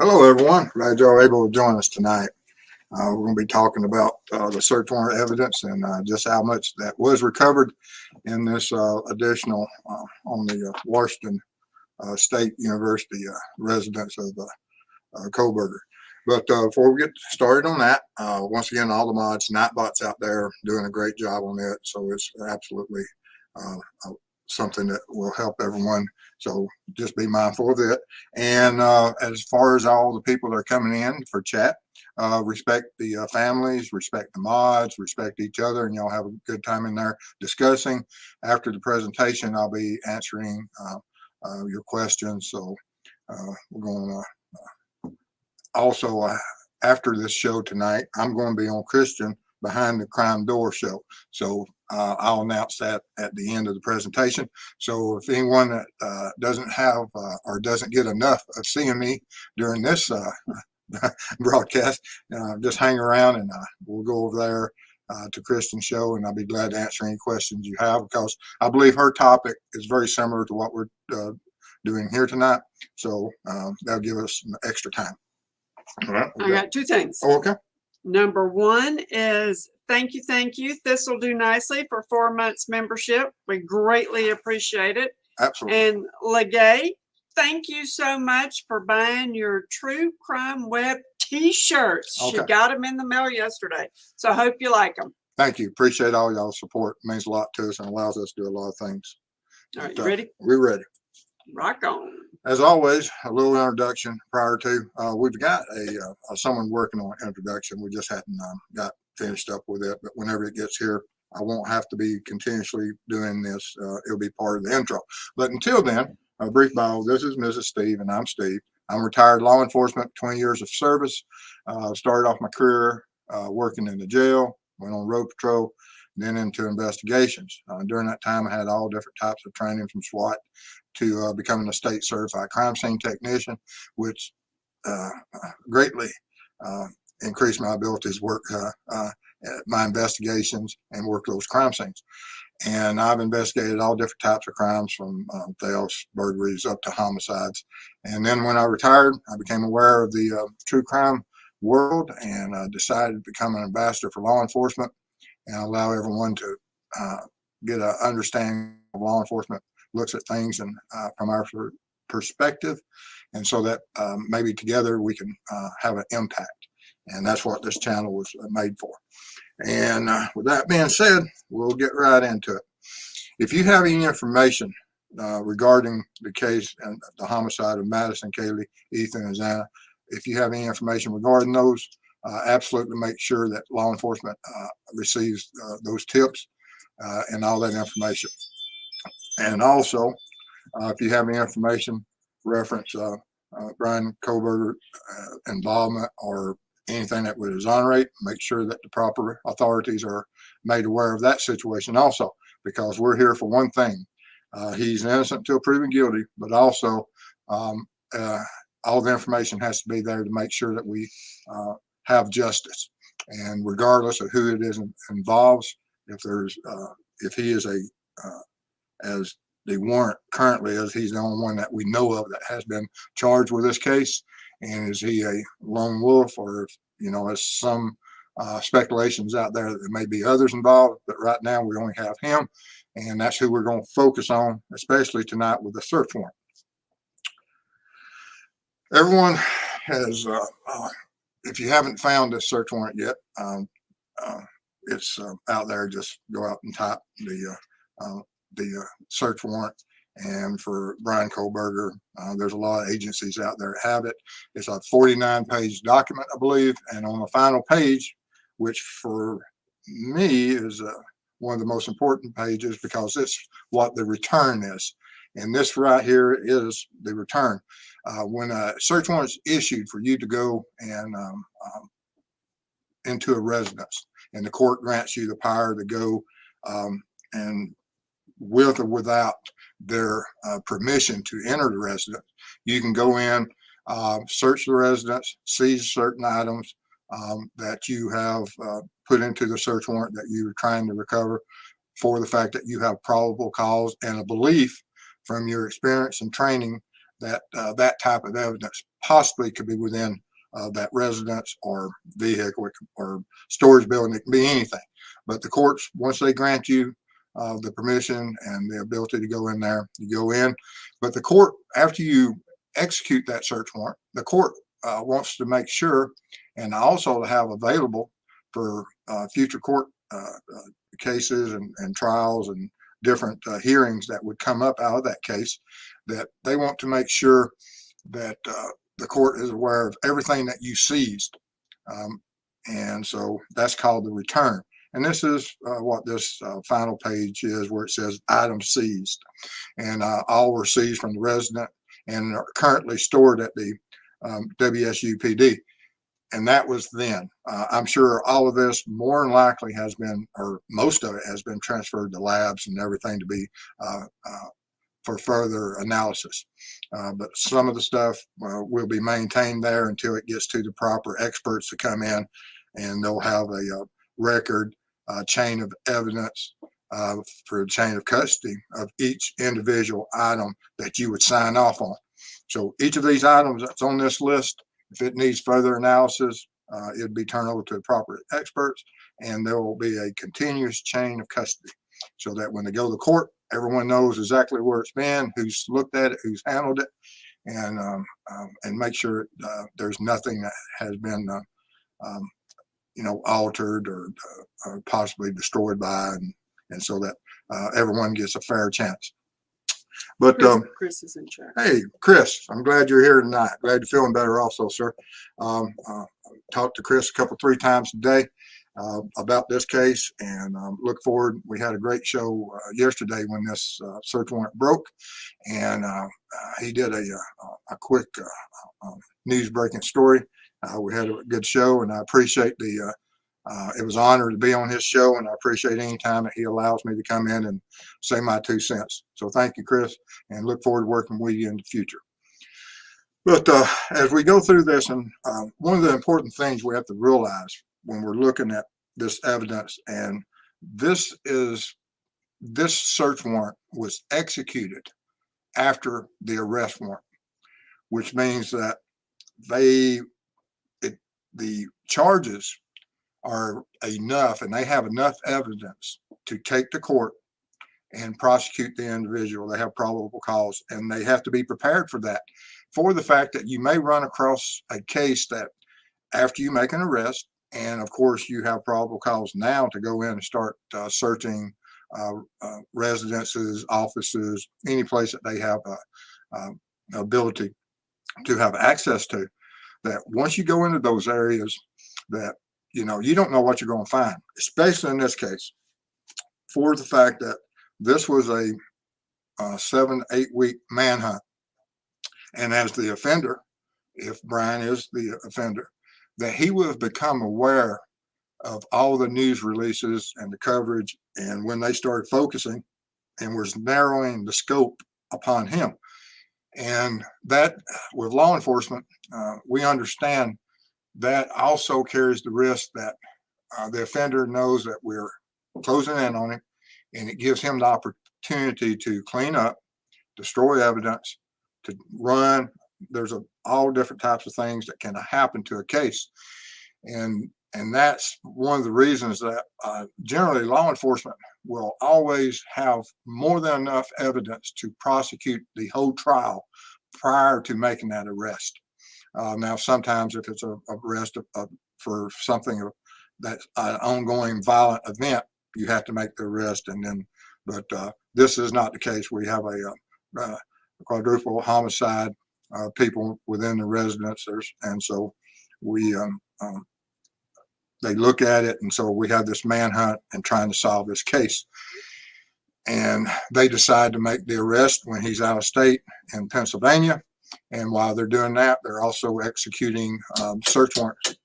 Hello, everyone. Glad y'all are able to join us tonight. We're going to be talking about the search warrant evidence and just how much that was recovered in this additional on the Washington State University residence of Kohberger. But before we get started on that, once again, all the mods, Nightbot's out there doing a great job on it. So it's absolutely something that will help everyone. So just be mindful of it. And as far as all the people that are coming in for chat, respect the families, respect the mods, respect each other, and y'all have a good time in there discussing. After the presentation, I'll be answering your questions. So we're going to also, after this show tonight, I'm going to be on Christian Behind the Crime Door show. So I'll announce that at the end of the presentation. So if anyone that doesn't have or doesn't get enough of seeing me during this broadcast, just hang around and we'll go over there to Kristen's show, and I'll be glad to answer any questions you have, because I believe her topic is very similar to what we're doing here tonight. So that'll give us some extra time. All right. I got two things. Oh, okay. Number one is thank you. This will do nicely for 4 months membership. We greatly appreciate it. Absolutely. And Legay, thank you so much for buying your True Crime Web t-shirts. Okay. She got them in the mail yesterday. So I hope you like them. Thank you. Appreciate all y'all's support. It means a lot to us and allows us to do a lot of things. All right, you ready? We're ready. Rock on. As always, a little introduction prior to. We've got someone working on an introduction. We just hadn't got finished up with it, but whenever it gets here, I won't have to be continuously doing this. It'll be part of the intro. But until then, a brief bio. This is Mrs. Steve, and I'm Steve. I'm retired law enforcement, 20 years of service. Started off my career working in the jail, went on road patrol, then into investigations. During that time, I had all different types of training, from SWAT to becoming a state certified crime scene technician, which greatly increased my abilities to work my investigations and work those crime scenes. And I've investigated all different types of crimes, from thefts, burglaries, up to homicides. And then when I retired, I became aware of the true crime world and decided to become an ambassador for law enforcement and allow everyone to get an understanding of law enforcement looks at things and from our perspective, and so that maybe together we can have an impact. And that's what this channel was made for. And with that being said, we'll get right into it. If you have any information regarding the case and the homicide of Madison, Kaylee, Ethan, and Xana, if you have any information regarding those, absolutely make sure that law enforcement receives those tips and all that information. And also, if you have any information reference Brian Kohberger involvement or anything that would exonerate, make sure that the proper authorities are made aware of that situation also, because we're here for one thing. He's innocent until proven guilty, but also all the information has to be there to make sure that we have justice. And regardless of who it is involves, if he is as the warrant currently is, he's the only one that we know of that has been charged with this case. And is he a lone wolf, or, as some speculations out there that there may be others involved, but right now we only have him, and that's who we're going to focus on, especially tonight with the search warrant. Everyone has, if you haven't found this search warrant yet, it's out there. Just go out and type the search warrant. And for Brian Kohberger, there's a lot of agencies out there that have it. It's a 49-page document, I believe. And on the final page, which for me is one of the most important pages, because it's what the return is. And this right here is the return. When a search warrant is issued for you to go and into a residence, and the court grants you the power to go and with or without their permission to enter the residence, you can go in, search the residence, seize certain items that you have put into the search warrant that you're trying to recover, for the fact that you have probable cause and a belief from your experience and training that that type of evidence possibly could be within that residence or vehicle or storage building. It can be anything. But the courts, once they grant you the permission and the ability to go in there, you go in. But the court, after you execute that search warrant, the court wants to make sure and also to have available for future court cases and trials and different hearings that would come up out of that case, that they want to make sure that the court is aware of everything that you seized. And so that's called the return. And this is what this final page is, where it says items seized. And all were seized from the resident and are currently stored at the WSUPD. And that was then. I'm sure all of this more than likely has been, or most of it has been transferred to labs and everything to be for further analysis. But some of the stuff will be maintained there until it gets to the proper experts to come in, and they'll have a record chain of evidence for a chain of custody of each individual item that you would sign off on. So each of these items that's on this list, if it needs further analysis, it'd be turned over to the proper experts, and there will be a continuous chain of custody so that when they go to court, everyone knows exactly where it's been, who's looked at it, who's handled it, and make sure there's nothing that has been altered or possibly destroyed by, and so that everyone gets a fair chance. But Chris is in charge. Hey, Chris, I'm glad you're here tonight. Glad you're feeling better also, sir. Talked to Chris three times a day about this case, and look forward. We had a great show yesterday when this search warrant broke, and he did a quick news breaking story. We had a good show, and I appreciate it was an honor to be on his show, and I appreciate any time that he allows me to come in and say my 2 cents. So thank you, Chris, and look forward to working with you in the future. But as we go through this, and one of the important things we have to realize when we're looking at this evidence, and this search warrant was executed after the arrest warrant, which means that the charges are enough, and they have enough evidence to take to court and prosecute the individual. They have probable cause, and they have to be prepared for that, for the fact that you may run across a case that after you make an arrest, and of course you have probable cause now to go in and start searching residences, offices, any place that they have ability to have access to, that once you go into those areas, that you don't know what you're going to find, especially in this case, for the fact that this was a 7-8 week manhunt. And as the offender, if Brian is the offender, that he would have become aware of all the news releases and the coverage, and when they started focusing and was narrowing the scope upon him. And that, with law enforcement, we understand that also carries the risk that the offender knows that we're closing in on him, and it gives him the opportunity to clean up, destroy evidence, to run. There's all different types of things that can happen to a case. And that's one of the reasons that generally law enforcement will always have more than enough evidence to prosecute the whole trial prior to making that arrest. Now, sometimes if it's a arrest for something that's an ongoing violent event, you have to make the arrest, and then. But this is not the case. We have a quadruple homicide, people within the residence, and so they look at it, and so we have this manhunt and trying to solve this case. And they decide to make the arrest when he's out of state in Pennsylvania. And while they're doing that, they're also executing search warrants.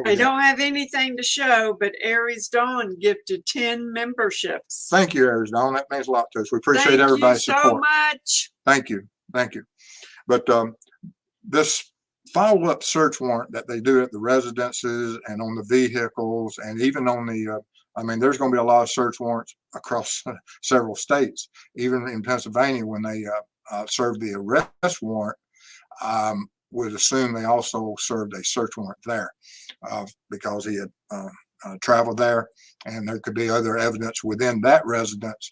I don't have anything to show, but Aries Dawn gifted 10 memberships. Thank you, Aries Dawn. That means a lot to us. We appreciate everybody's support. Thank you so much. Thank you. Thank you. But this follow-up search warrant that they do at the residences and on the vehicles, and even on the there's going to be a lot of search warrants across several states, even in Pennsylvania when they served the arrest warrant, would assume they also served a search warrant there because he had traveled there, and there could be other evidence within that residence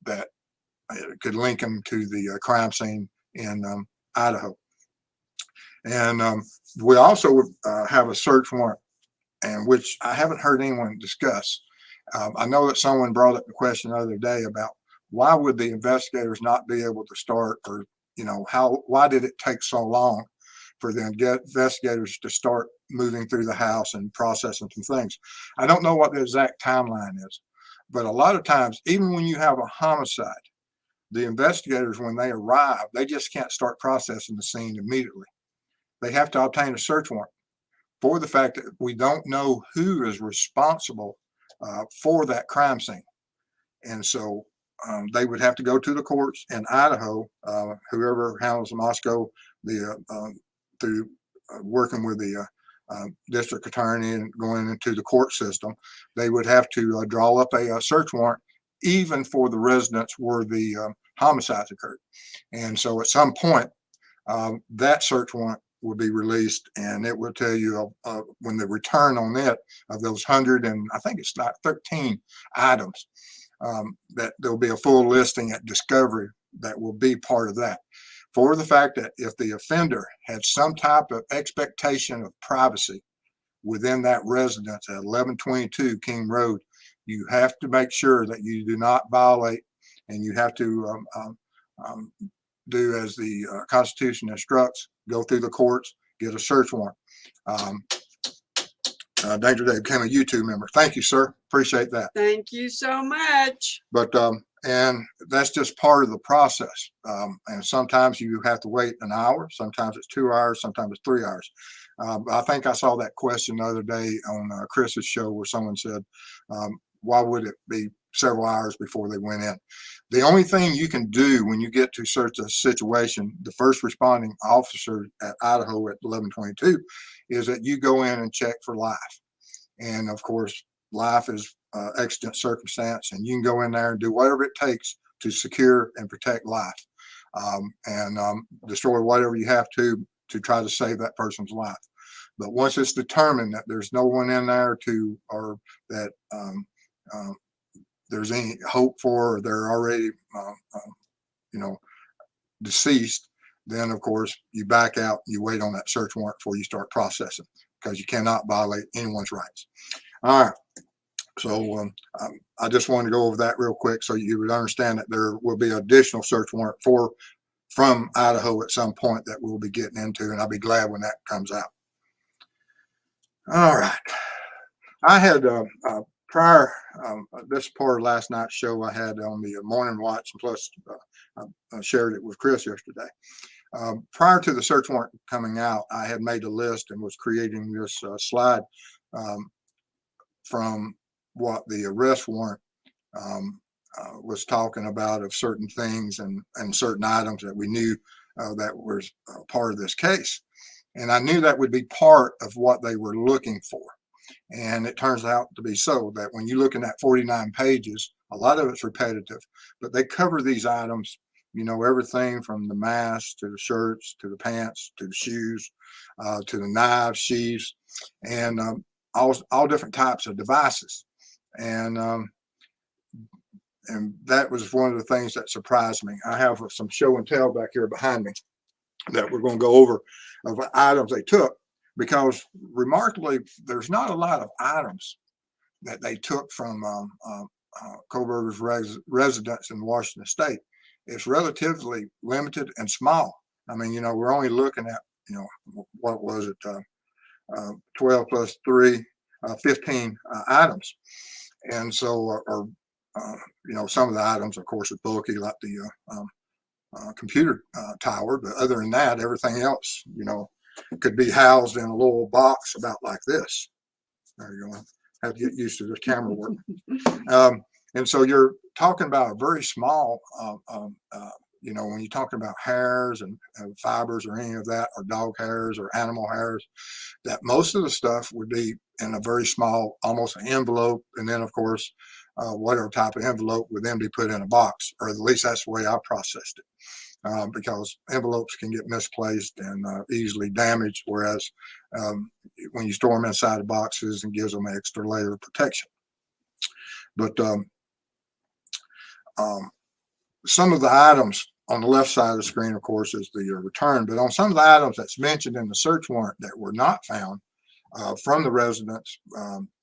that could link him to the crime scene in Idaho. And we also would have a search warrant, and which I haven't heard anyone discuss. I know that someone brought up the question the other day about why would the investigators not be able to start, or why did it take so long for the investigators to start moving through the house and processing some things? I don't know what the exact timeline is, but a lot of times, even when you have a homicide, the investigators, when they arrive, they just can't start processing the scene immediately. They have to obtain a search warrant for the fact that we don't know who is responsible for that crime scene. And so they would have to go to the courts in Idaho, whoever handles Moscow, through working with the district attorney and going into the court system. They would have to draw up a search warrant even for the residence where the homicides occurred. And so at some point, that search warrant would be released, and it will tell you when the return on it of those 100 and I think it's like 13 items, that there'll be a full listing at discovery that will be part of that. For the fact that if the offender had some type of expectation of privacy within that residence at 1122 King Road, you have to make sure that you do not violate, and you have to do as the Constitution instructs, go through the courts, get a search warrant. Danger Dave became a YouTube member. Thank you, sir. Appreciate that. Thank you so much. But and that's just part of the process. And sometimes you have to wait an hour. Sometimes it's 2 hours. Sometimes it's 3 hours. I think I saw that question the other day on Chris's show where someone said, why would it be several hours before they went in? The only thing you can do when you get to such a situation, the first responding officer at Idaho at 1122, is that you go in and check for life. And of course, life is exigent circumstance, and you can go in there and do whatever it takes to secure and protect life, and destroy whatever you have to try to save that person's life. But once it's determined that there's no one in there or that there's any hope for, or they're already, deceased, then of course you back out, you wait on that search warrant before you start processing, because you cannot violate anyone's rights. All right. So I just wanted to go over that real quick so you would understand that there will be additional search warrant from Idaho at some point that we'll be getting into, and I'll be glad when that comes out. All right. I had prior, this part of last night's show I had on the morning watch, and plus I shared it with Chris yesterday. Prior to the search warrant coming out, I had made a list and was creating this slide from what the arrest warrant was talking about, of certain things and certain items that we knew that was part of this case. And I knew that would be part of what they were looking for. And it turns out to be so, that when you look in that 49 pages, a lot of it's repetitive, but they cover these items, everything from the mask to the shirts to the pants to the shoes to the knives, sheaths, and all different types of devices. And that was one of the things that surprised me. I have some show and tell back here behind me that we're going to go over of items they took, because remarkably, there's not a lot of items that they took from Kohberger's residence in Washington State. It's relatively limited and small. I mean, we're only looking at, what was it, 12 plus 3, 15 items. And so, some of the items, of course, are bulky, like the computer tower. But other than that, everything else, could be housed in a little box about like this. There you go. Have to get used to the camera work. And so you're talking about a very small, when you're talking about hairs and fibers or any of that, or dog hairs or animal hairs, that most of the stuff would be in a very small, almost an envelope. And then, of course, whatever type of envelope would then be put in a box, or at least that's the way I processed it. because envelopes can get misplaced and easily damaged, whereas when you store them inside the boxes, it gives them an extra layer of protection. But some of the items on the left side of the screen, of course, is the return. But on some of the items that's mentioned in the search warrant that were not found from the residents,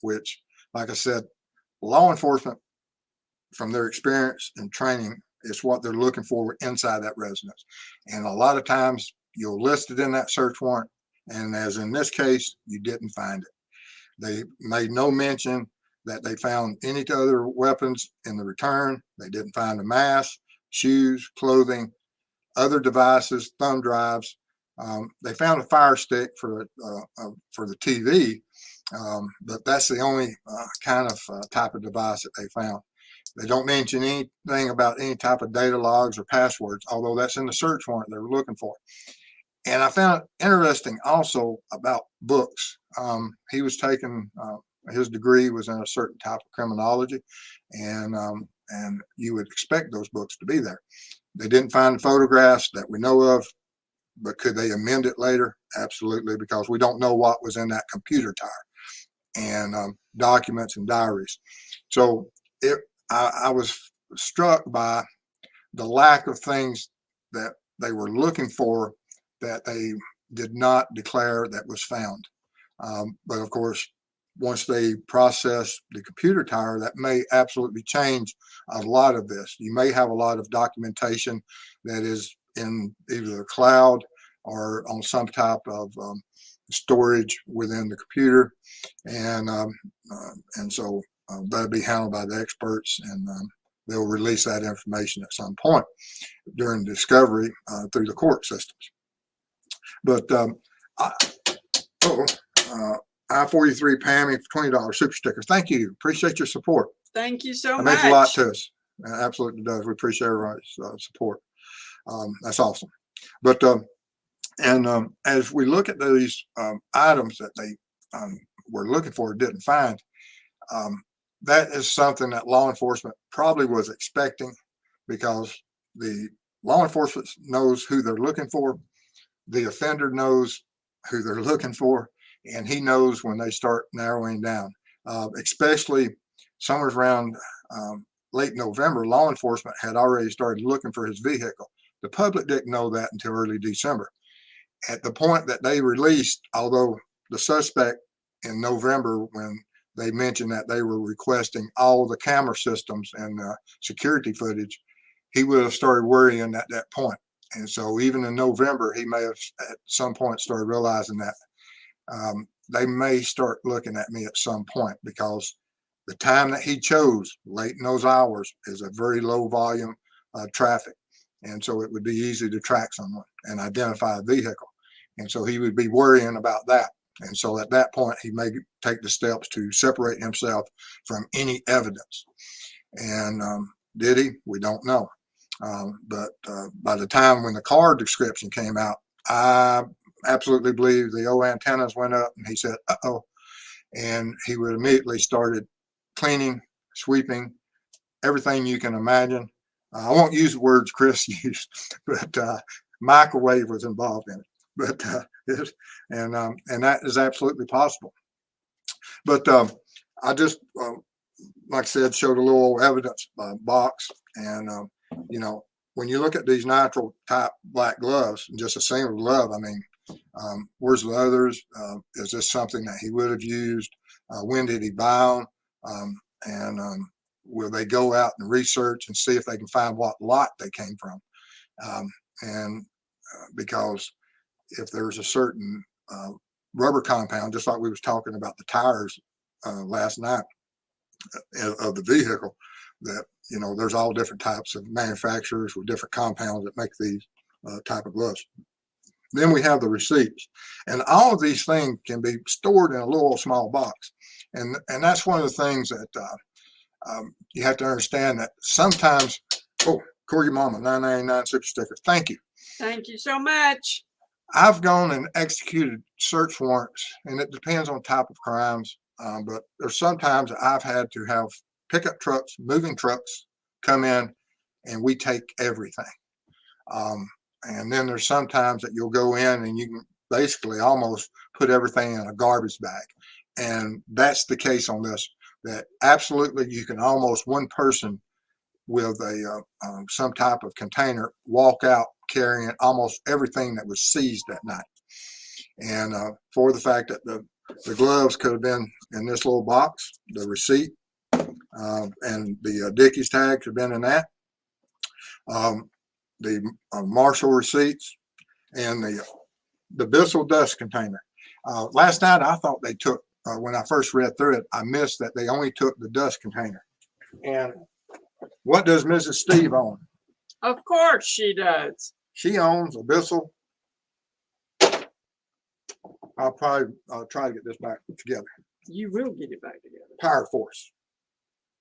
which, like I said, law enforcement, from their experience and training, is what they're looking for inside that residence. And a lot of times you'll list it in that search warrant, and as in this case, you didn't find it. They made no mention that they found any other weapons in the return. They didn't find a mask, shoes, clothing, other devices, thumb drives. They found a fire stick for the TV, but that's the only kind of type of device that they found. They don't mention anything about any type of data logs or passwords, although that's in the search warrant they were looking for. And I found it interesting also about books. He was taking, his degree was in a certain type of criminology, and you would expect those books to be there. They didn't find photographs that we know of, but could they amend it later? Absolutely, because we don't know what was in that computer tire, and documents and diaries. So I was struck by the lack of things that they were looking for that they did not declare that was found. But of course, once they process the computer tire, that may absolutely change a lot of this. You may have a lot of documentation that is in either the cloud or on some type of storage within the computer, and so that'll be handled by the experts, and they'll release that information at some point during discovery through the court systems. But I-43 Pammy for $20 super sticker. Thank you. Appreciate your support. Thank you so It much. means a lot to us. It absolutely does. We appreciate everybody's support. That's awesome. But as we look at these items that they were looking for, didn't find, that is something that law enforcement probably was expecting, because the law enforcement knows who they're looking for. The offender knows who they're looking for, and he knows when they start narrowing down, especially somewhere around late November. Law enforcement had already started looking for his vehicle. The public didn't know that until early December. At the point that they released, although the suspect in November, when they mentioned that they were requesting all the camera systems and security footage, he would have started worrying at that point. And so even in November, he may have at some point started realizing that they may start looking at me at some point, because the time that he chose, late in those hours, is a very low volume traffic. And so it would be easy to track someone and identify a vehicle. And so he would be worrying about that. And so at that point, he may take the steps to separate himself from any evidence. And did he? We don't know. But by the time when the car description came out, I absolutely believe the old antennas went up, and he said, uh-oh. And he would immediately started cleaning, sweeping, everything you can imagine. I won't use the words Chris used, but microwave was involved in it. But and that is absolutely possible. But I just, like I said, showed a little evidence box, and you know, when you look at these nitrile type black gloves, just a single glove, I mean, where's the others? Is this something that he would have used? When did he buy them? And will they go out and research and see if they can find what lot they came from? Because if there's a certain rubber compound, just like we was talking about the tires last night of the vehicle, that, you know, there's all different types of manufacturers with different compounds that make these type of gloves. Then we have the receipts, and all of these things can be stored in a little small box. And that's one of the things that you have to understand, that sometimes, oh, Corgi Mama, 999 super sticker. Thank you. Thank you so much. I've gone and executed search warrants, and it depends on type of crimes. But there's sometimes I've had to have pickup trucks, moving trucks come in, and we take everything. And then there's sometimes that you'll go in and you can basically almost put everything in a garbage bag. And that's the case on this, that absolutely you can almost one person with a some type of container walk out carrying almost everything that was seized that night. And for the fact that the gloves could have been in this little box, the receipt and the Dickies tag could have been in that, the Marshall receipts, and the Bissell dust container. Last night I thought they took, when I first read through it, I missed that they only took the dust container. And what does Mrs. Steve own? Of course she does. She owns a Bissell. I'll probably try to get this back together. You will get it back together. Power Force.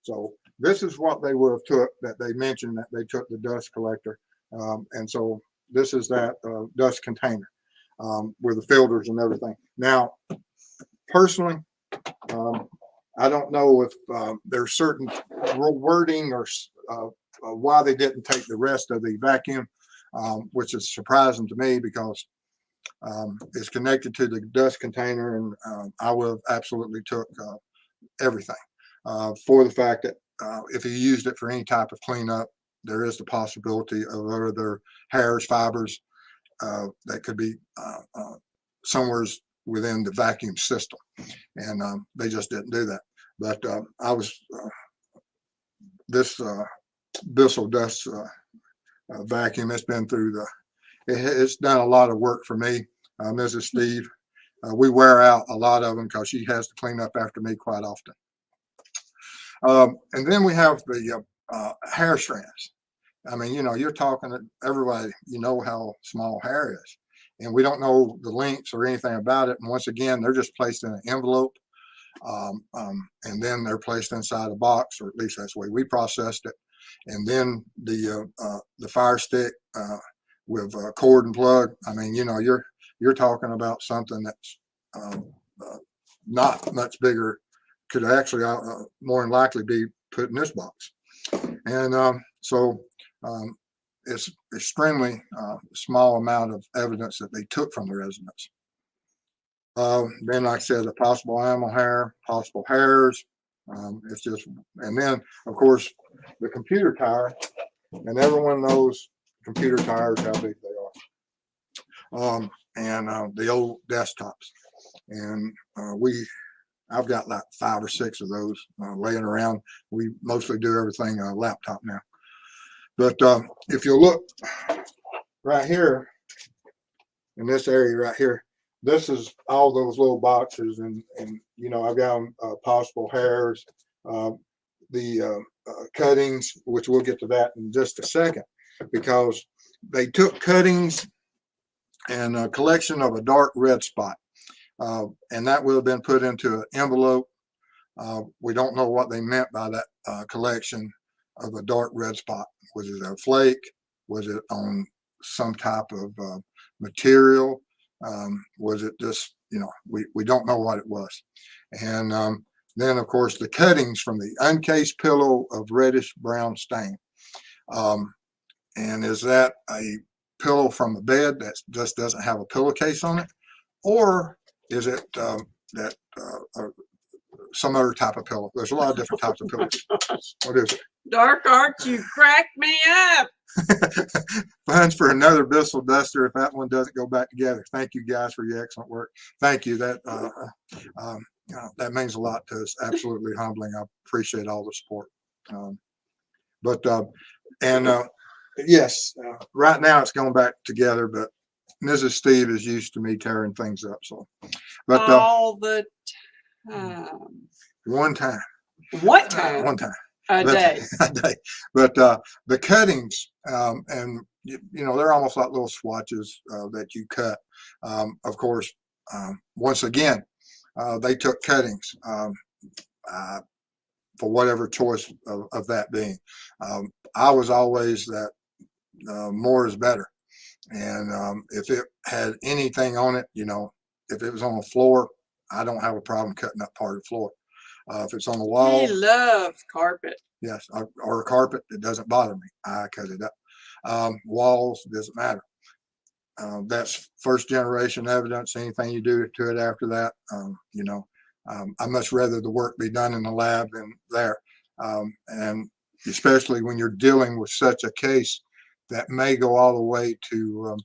So this is what they would have took, that they mentioned that they took the dust collector. And so this is that dust container with the filters and everything. Now, personally, I don't know if there's certain wording or why they didn't take the rest of the vacuum, which is surprising to me because it's connected to the dust container, and I would have absolutely took everything for the fact that if you used it for any type of cleanup, there is the possibility of other hairs, fibers that could be somewhere within the vacuum system, and they just didn't do that. But I was this Bissell dust vacuum. It's been through it's done a lot of work for me, Mrs. Steve. We wear out a lot of them because she has to clean up after me quite often. And then we have the hair strands. I mean, you're talking to everybody, how small hair is, and we don't know the lengths or anything about it. And once again, they're just placed in an envelope, and then they're placed inside a box, or at least that's the way we processed it. And then the fire stick with cord and plug. I mean, you're talking about something that's not much bigger. Could actually more than likely be put in this box. And so it's extremely small amount of evidence that they took from the residence. Then, like I said, the possible animal hair, possible hairs. It's just, and then of course the computer tire, and everyone knows computer tires, how big they are. And the old desktops, and I've got like 5 or 6 of those laying around. We mostly do everything on a laptop now. But if you look right here, in this area right here, this is all those little boxes, and I've got possible hairs, the cuttings, which we'll get to that in just a second, because they took cuttings and a collection of a dark red spot. And that would have been put into an envelope. We don't know what they meant by that collection of a dark red spot. Was it a flake? Was it on some type of material? Was it just, we don't know what it was. And then, of course, the cuttings from the uncased pillow of reddish brown stain. And is that a pillow from a bed that just doesn't have a pillowcase on it? Or is it some other type of pillow? There's a lot of different types of pillows. What is it? Dark Art, you cracked me up. Funds for another Bissell duster if that one doesn't go back together. Thank you guys for your excellent work. Thank you. That means a lot to us. Absolutely humbling. I appreciate all the support. Yes, right now it's going back together, but Mrs. Steve is used to me tearing things up. So, but all the time. One time. What time? One time. A day. A day. But the cuttings, and they're almost like little swatches that you cut. Of course, once again, they took cuttings for whatever choice of that being. I was always that more is better. And if it had anything on it, if it was on the floor, I don't have a problem cutting up part of the floor. If it's on the wall, He loves carpet. yes, or carpet, it doesn't bother me. I cut it up. walls, doesn't matter. That's first generation evidence. Anything you do to it after that, I'd much rather the work be done in the lab than there. And especially when you're dealing with such a case that may go all the way to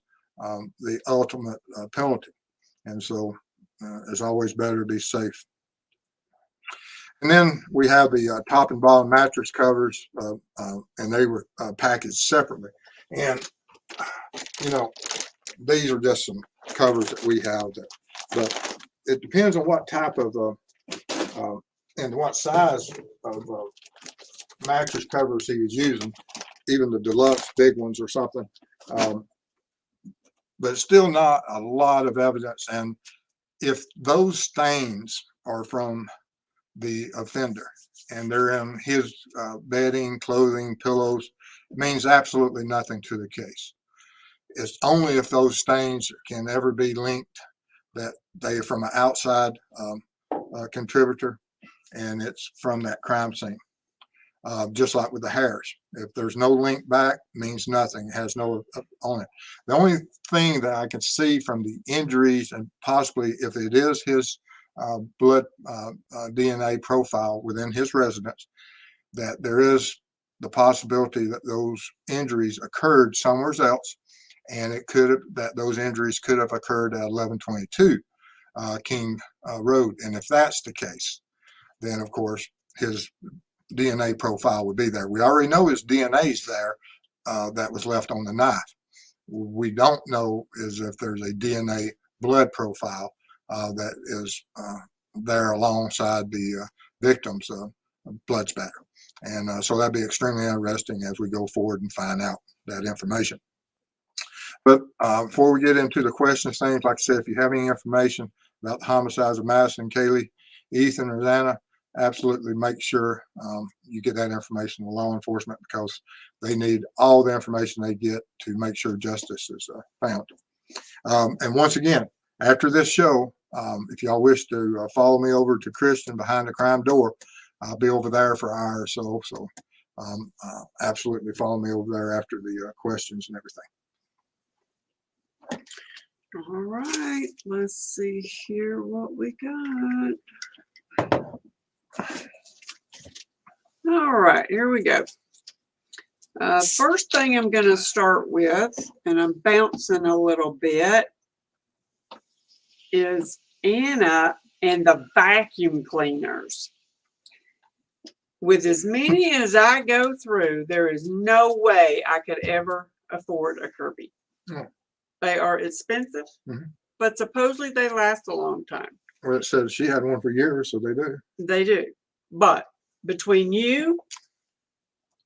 the ultimate penalty. And so it's always better to be safe. And then we have the top and bottom mattress covers, and they were packaged separately. And, these are just some covers that we have, but it depends on what type of and what size of mattress covers he was using, even the deluxe big ones or something. But it's still not a lot of evidence. And if those stains are from the offender and they're in his bedding, clothing, pillows, it means absolutely nothing to the case. It's only if those stains can ever be linked that they are from an outside contributor and it's from that crime scene. Just like with the hairs, if there's no link back, means nothing. It has no on it. The only thing that I can see from the injuries, and possibly if it is his blood DNA profile within his residence, that there is the possibility that those injuries occurred somewhere else, and it could have that those injuries could have occurred at 1122 King Road. And if that's the case, then of course his DNA profile would be there. We already know his DNA is there that was left on the knife. We don't know is if there's a DNA blood profile that is there alongside the victim's blood spatter. And so that'd be extremely interesting as we go forward and find out that information. But before we get into the questions, things like I said, if you have any information about the homicides of Madison, Kaylee, Ethan, or Xana, absolutely make sure you get that information to law enforcement, because they need all the information they get to make sure justice is found. And once again, after this show, if y'all wish to follow me over to Christian behind the crime door, I'll be over there for an hour or so. So absolutely follow me over there after the questions and everything. All right, let's see here what we got. All right, here we go. First thing I'm going to start with, and I'm bouncing a little bit, is Anna and the vacuum cleaners. With as many as I go through, there is no way I could ever afford a Kirby. Mm. They are expensive, but supposedly they last a long time. Well, it says she had one for years, so they do. They do. But between you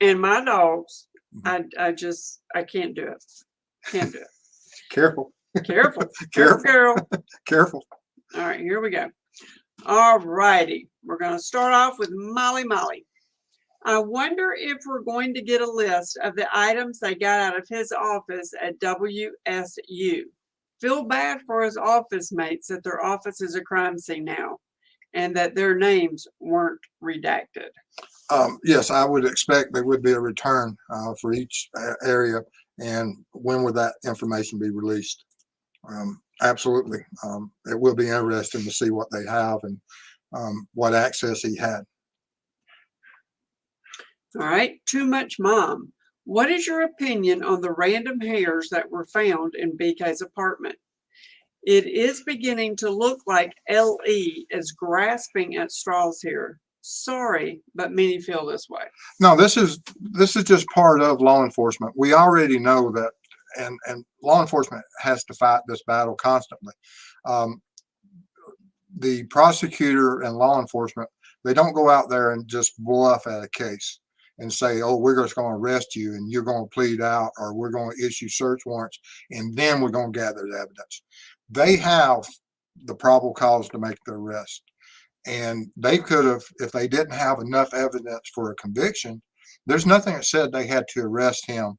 and my dogs, I can't do it. Can't do it. Careful. Careful. Careful, girl. Careful. All right, here we go. All righty. We're going to start off with Molly. I wonder if we're going to get a list of the items they got out of his office at WSU. Feel bad for his office mates that their office is a crime scene now and that their names weren't redacted. Yes, I would expect there would be a return for each area. And when would that information be released? Absolutely. It will be interesting to see what they have and what access he had. All right. Too much mom. What is your opinion on the random hairs that were found in BK's apartment? It is beginning to look like LE is grasping at straws here. Sorry, but many feel this way. No, this is just part of law enforcement. We already know that, and law enforcement has to fight this battle constantly. The prosecutor and law enforcement, they don't go out there and just bluff at a case and say, oh, we're just going to arrest you and you're going to plead out, or we're going to issue search warrants, and then we're going to gather the evidence. They have the probable cause to make the arrest. And they could have, if they didn't have enough evidence for a conviction, there's nothing that said they had to arrest him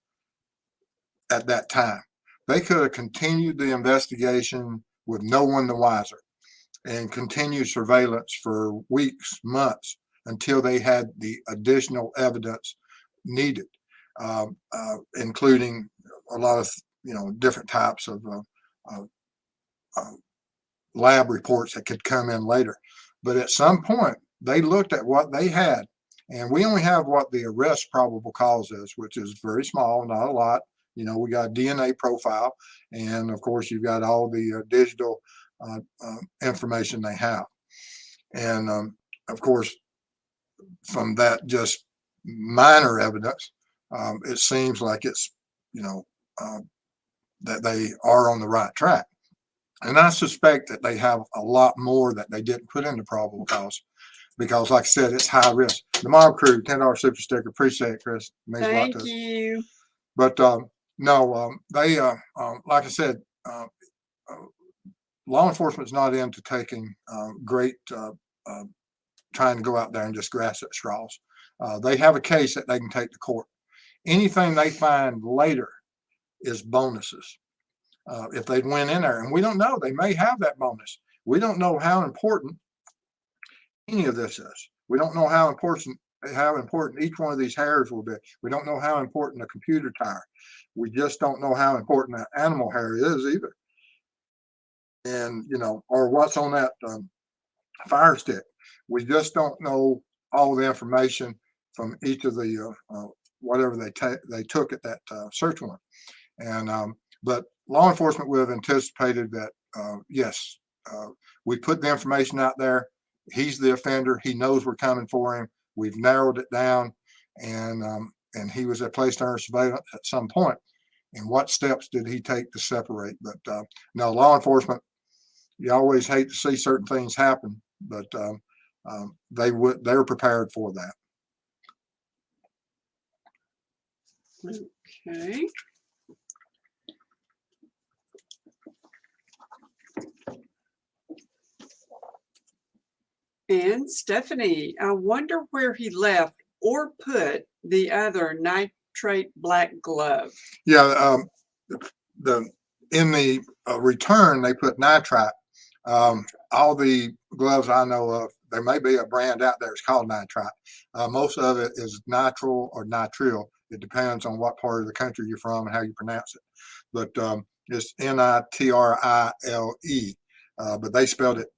at that time. They could have continued the investigation with no one the wiser and continued surveillance for weeks, months, until they had the additional evidence needed. including a lot of, different types of lab reports that could come in later. But at some point, they looked at what they had, and we only have what the arrest probable cause is, which is very small, not a lot. We got DNA profile, and of course, you've got all the digital information they have. And of course, from that just minor evidence, it seems like it's, that they are on the right track. And I suspect that they have a lot more that they didn't put into probable cause because, like I said, it's high risk. The Mob Crew, $10 super sticker. Appreciate it, Chris. Means a lot to us. Thank you. But no, they, like I said, law enforcement's not into taking great, trying to go out there and just grasp at straws. They have a case that they can take to court. Anything they find later is bonuses. If they'd went in there, and we don't know, they may have that bonus. We don't know how important any of this is. We don't know how important each one of these hairs will be. We don't know how important a computer tire. We just don't know how important that animal hair is either. And or what's on that fire stick. We just don't know all the information from each of the whatever they took at that search warrant. And but law enforcement would have anticipated that, yes, we put the information out there. He's the offender. He knows we're coming for him. We've narrowed it down, and he was placed under surveillance at some point. And what steps did he take to separate? But no, law enforcement, you always hate to see certain things happen, but they're prepared for that. Okay. And Stephanie, I wonder where he left or put the other nitrate black glove. Yeah, in the return they put nitrite. All the gloves I know of, there may be a brand out there. It's called nitrite. Most of it is nitrile or nitril. It depends on what part of the country you're from and how you pronounce it. But it's Nitrile. But they spelled it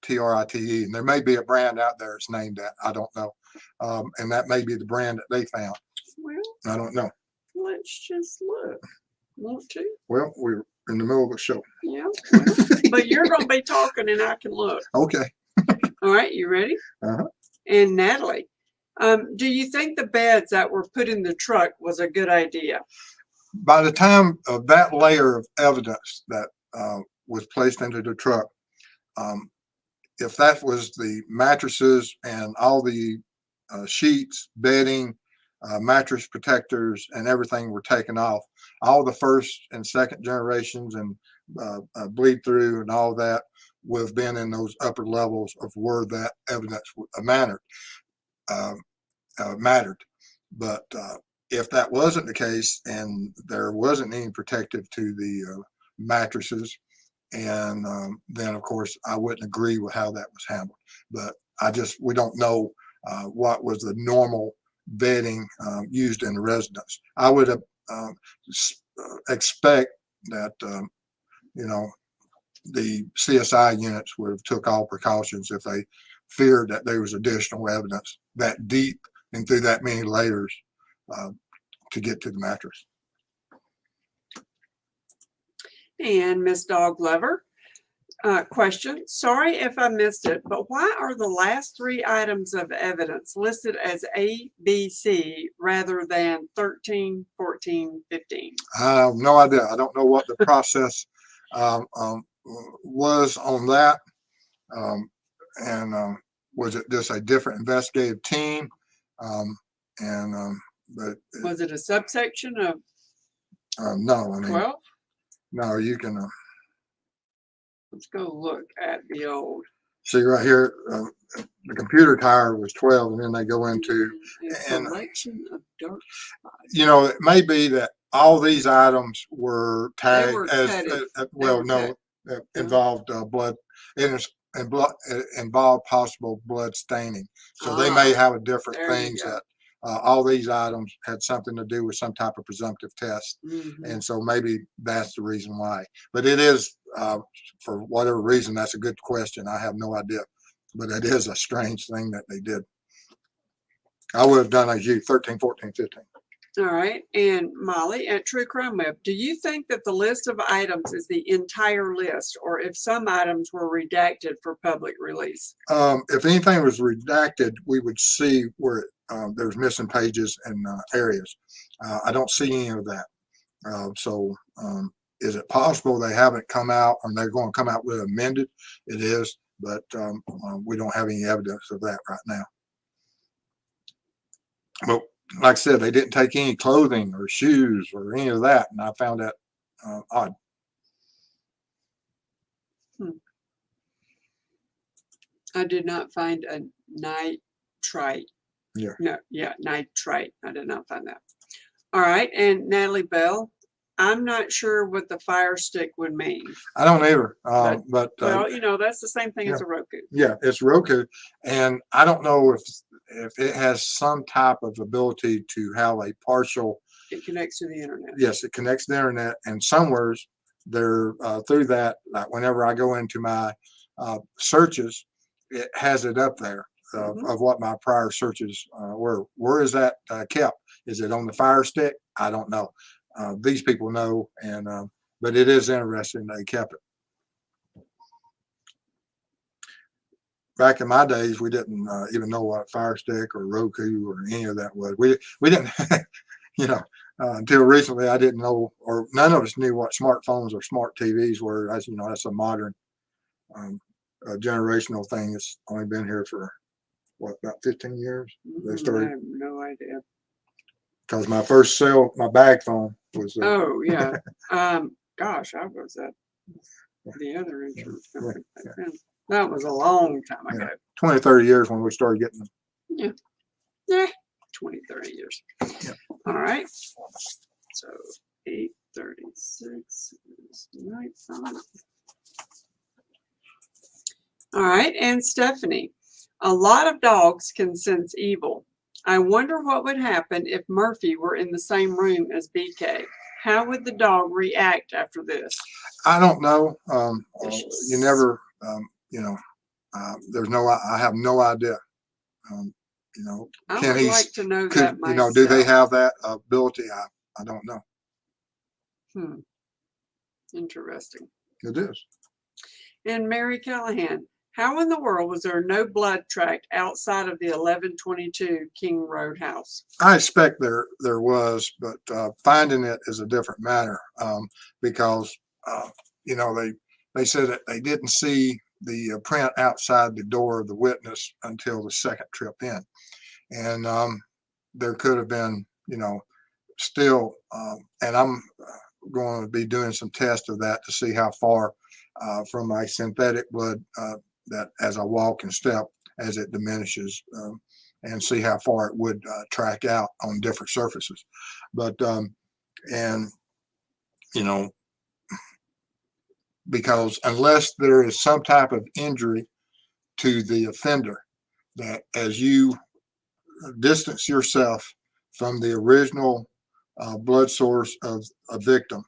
Trite, and there may be a brand out there it's named that. I don't know, and that may be the brand that they found. Well, I don't know. Let's just look. Want to? Well, we're in the middle of a show. Yeah, well, but you're going to be talking, and I can look. Okay. All right, you ready? Uh-huh. And Natalie, do you think the beds that were put in the truck was a good idea? By the time of that layer of evidence that was placed into the truck, if that was the mattresses and all the sheets, bedding, mattress protectors, and everything were taken off, all the first and second generations and bleed through and all that would have been in those upper levels of where that evidence mattered. But if that wasn't the case and there wasn't any protective to the mattresses, and then of course I wouldn't agree with how that was handled. But we don't know what was the normal bedding used in the residence. I would expect that the CSI units would have took all precautions if they feared that there was additional evidence that deep and through that many layers to get to the mattress. And Miss Dog Lover, question. Sorry if I missed it, but why are the last three items of evidence listed as A, B, C rather than 13, 14, 15? I have no idea. I don't know what the process was on that. Was it just a different investigative team? But was it a subsection of no, I mean, 12? No, you can Let's go look at the old. see right here. The computer tire was 12, and then they go into Selection of dark spots. It may be that all these items were tagged involved blood. Involved possible blood staining. So they may have a different things that all these items had something to do with some type of presumptive test. Mhm. And so maybe that's the reason why. But it is, for whatever reason, that's a good question. I have no idea. But it is a strange thing that they did. I would have done as you, 13, 14, 15. All right. And Molly, at True Crime Web, do you think that the list of items is the entire list, or if some items were redacted for public release? If anything was redacted, we would see where there's missing pages and areas. I don't see any of that. So is it possible they haven't come out and they're going to come out with amended? It is, but we don't have any evidence of that right now. But like I said, they didn't take any clothing or shoes or any of that, and I found that odd. I did not find a nitrite. Yeah. No, yeah, nitrite. I did not find that. All right. And Natalie Bell, I'm not sure what the Fire Stick would mean. I don't either. But well, you know, that's the same thing as a Roku. Yeah, it's Roku, and I don't know if it has some type of ability to have a partial. It connects to the internet. Yes, it connects to the internet, and somewheres they're through that. Like whenever I go into my searches, it has it up there of what my prior searches were. Where is that kept? Is it on the Fire Stick? I don't know. These people know, and but it is interesting they kept it. Back in my days, we didn't even know what Fire Stick or Roku or any of that was. We didn't, you know, until recently. I didn't know, or none of us knew what smartphones or smart TVs were. As you know, that's a modern generational thing. It's only been here for what, about 15 years. They started. I have no idea. Because my first my bag phone was. Oh yeah. Gosh, I was at the other insurance company. Yeah. That was a long time ago. 20, 30 years when we started getting them. Yeah, 20, 30 years. Yeah. All right. So 8:36 is nighttime. All right, and Stephanie, a lot of dogs can sense evil. I wonder what would happen if Murphy were in the same room as BK. How would the dog react after this? I don't know. You never, you know, I have no idea. You know, I would like to know that myself. You know, do they have that ability? I don't know. Interesting. It is. And Mary Callahan, how in the world was there no blood tracked outside of the 1122 King Road house? I expect there was, but finding it is a different matter because you know they said that they didn't see the print outside the door of the witness until the second trip in, and there could have been, you know, still, and I'm going to be doing some tests of that to see how far from my synthetic blood that as I walk and step as it diminishes, and see how far it would track out on different surfaces. But and you know, because unless there is some type of injury to the offender, that as you distance yourself from the original blood source of a victim,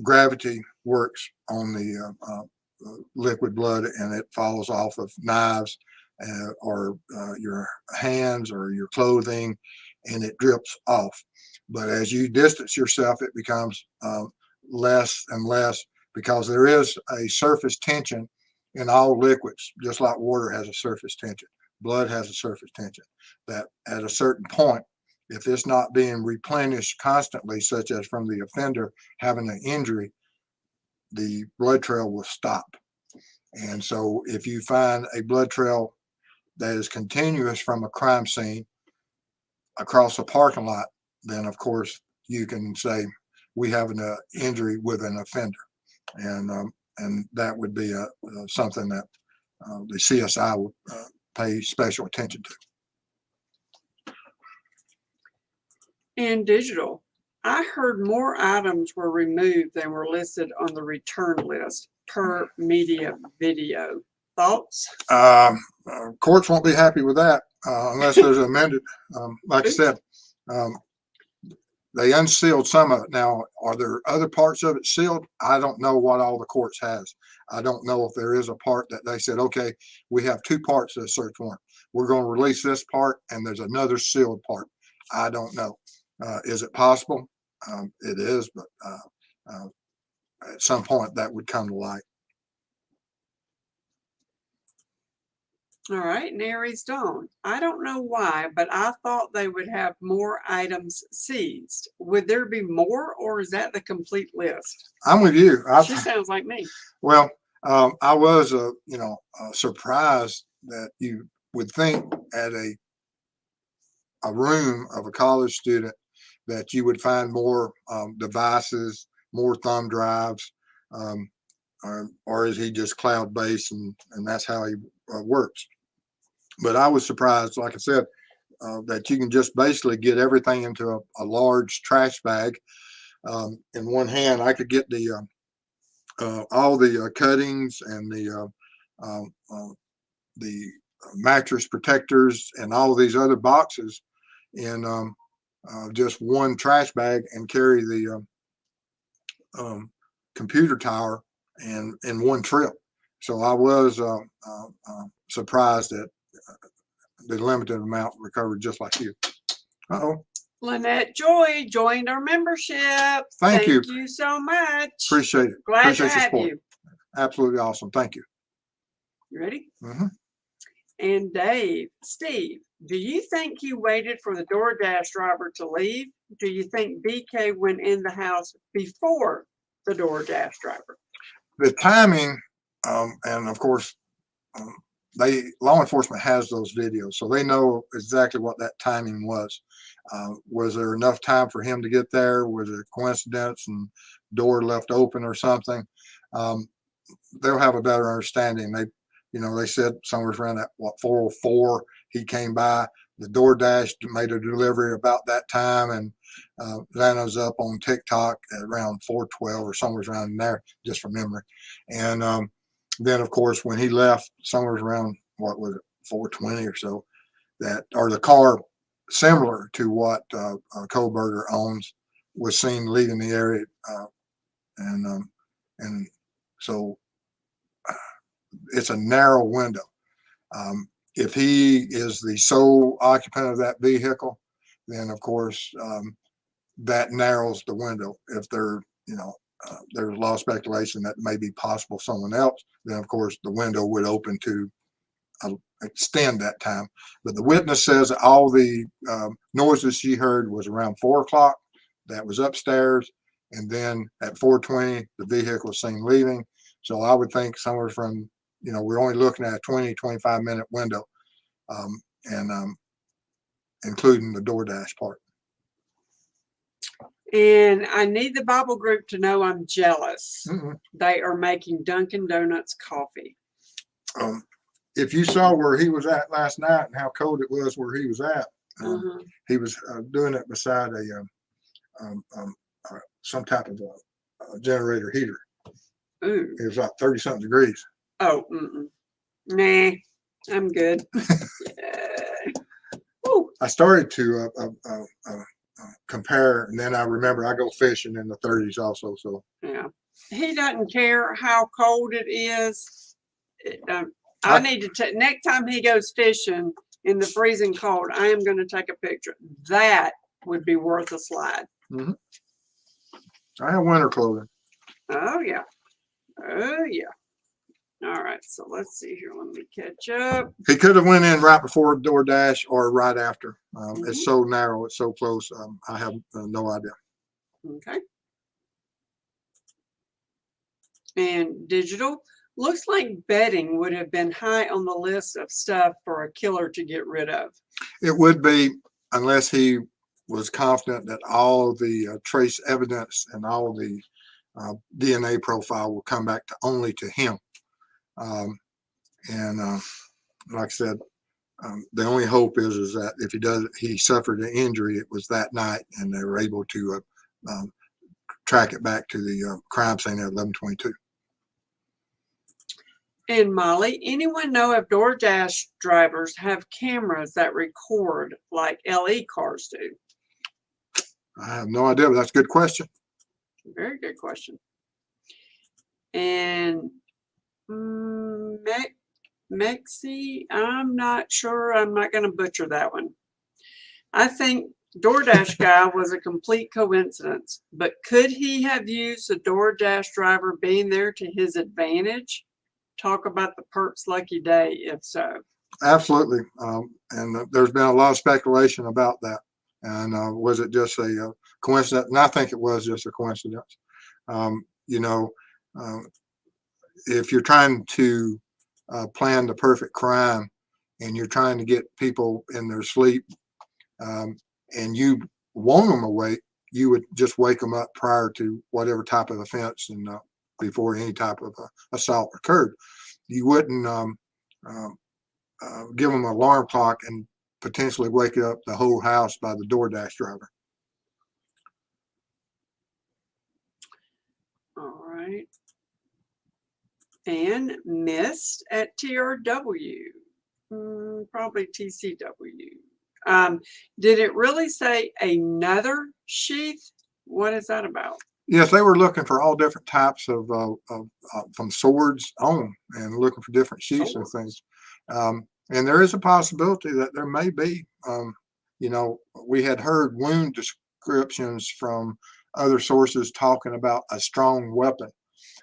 gravity works on the liquid blood, and it falls off of knives or your hands or your clothing, and it drips off. But as you distance yourself, it becomes less and less, because there is a surface tension in all liquids, just like water has a surface tension. Blood has a surface tension that at a certain point, if it's not being replenished constantly, such as from the offender having an injury, the blood trail will stop. And so if you find a blood trail that is continuous from a crime scene across a parking lot, then of course you can say we have an injury with an offender. And that would be something that the CSI would pay special attention to. And digital, I heard more items were removed than were listed on the return list per media video. Thoughts? Courts won't be happy with that. unless there's amended, like I said, um, they unsealed some of it. Now, are there other parts of it sealed? I don't know what all the courts has. I don't know if there is a part that they said, okay, we have two parts of the search warrant. We're going to release this part and there's another sealed part. I don't know. Is it possible? It is, but at some point that would come to light. All right, Nary Stone. I don't know why, but I thought they would have more items seized. Would there be more, or is that the complete list? I'm with you. She sounds like me. Well, I was, surprised that you would think at a room of a college student that you would find more devices, more thumb drives, or is he just cloud-based and that's how he works? But I was surprised, like I said, that you can just basically get everything into a large trash bag. In one hand, I could get the all the cuttings and the mattress protectors and all these other boxes in just one trash bag and carry the computer tower and in one trip. So I was surprised at the limited amount recovered, just like you. Uh-oh. Lynette Joy joined our membership. Thank you. Thank you so much. Appreciate it. Glad Appreciate to your have support. you. Absolutely awesome. Thank you. You ready? Mm-hmm. And Steve, do you think he waited for the DoorDash driver to leave? Do you think BK went in the house before the DoorDash driver? The timing, and of course, law enforcement has those videos, so they know exactly what that timing was. Was there enough time for him to get there? Was it a coincidence and door left open or something? They'll have a better understanding. They said somewhere around that 4:04 he came by. The DoorDash made a delivery about that time, and Lano's up on TikTok at around 4:12 or somewhere around there, just from memory. And then, of course, when he left, somewhere around, what was it, 4:20 or so, the car similar to what Kohberger owns was seen leaving the area, and so it's a narrow window. If he is the sole occupant of that vehicle, then of course that narrows the window. If there's a lot of speculation that may be possible someone else, then of course the window would open to extend that time. But the witness says that all the noises she heard was around 4 o'clock. That was upstairs, and then at 4:20 the vehicle was seen leaving. So I would think somewhere from, we're only looking at a 20-25 minute window, and including the DoorDash part. And I need the Bible group to know I'm jealous. Mm-mm. They are making Dunkin' Donuts coffee. If you saw where he was at last night and how cold it was where he was at, he was doing it beside some type of a generator heater. Ooh. It was like 30-something degrees. Oh, nah, I'm good. I started to compare, and then I remember I go fishing in the 30s also. So yeah, he doesn't care how cold it is. I need to next time he goes fishing in the freezing cold, I am going to take a picture. That would be worth a slide. Mm-hmm. I have winter clothing. Oh yeah. Oh yeah. All right, so let's see here. Let me catch up. He could have went in right before DoorDash or right after. It's so narrow, it's so close. I have no idea. Okay. And digital looks like bedding would have been high on the list of stuff for a killer to get rid of. It would be, unless he was confident that all the trace evidence and all the DNA profile will come back only to him. Like I said, the only hope is that if he suffered an injury, it was that night, and they were able to track it back to the crime scene at 11:22. And Molly, anyone know if DoorDash drivers have cameras that record like LE cars do? I have no idea, but that's a good question. Very good question. And Mexi, I'm not sure. I'm not going to butcher that one. I think DoorDash guy was a complete coincidence, but could he have used the DoorDash driver being there to his advantage? Talk about the perks lucky day, if so. Absolutely. And there's been a lot of speculation about that. And was it just a coincidence? And I think it was just a coincidence. You know, if you're trying to plan the perfect crime and you're trying to get people in their sleep and you want them awake, you would just wake them up prior to whatever type of offense and before any type of assault occurred. You wouldn't give them an alarm clock and potentially wake up the whole house by the DoorDash driver. All right. And missed at TRW, probably TCW. Did it really say another sheath? What is that about? Yes, they were looking for all different types of from swords on and looking for different sheaths and things. And there is a possibility that there may be, you know, we had heard wound descriptions from other sources talking about a strong weapon,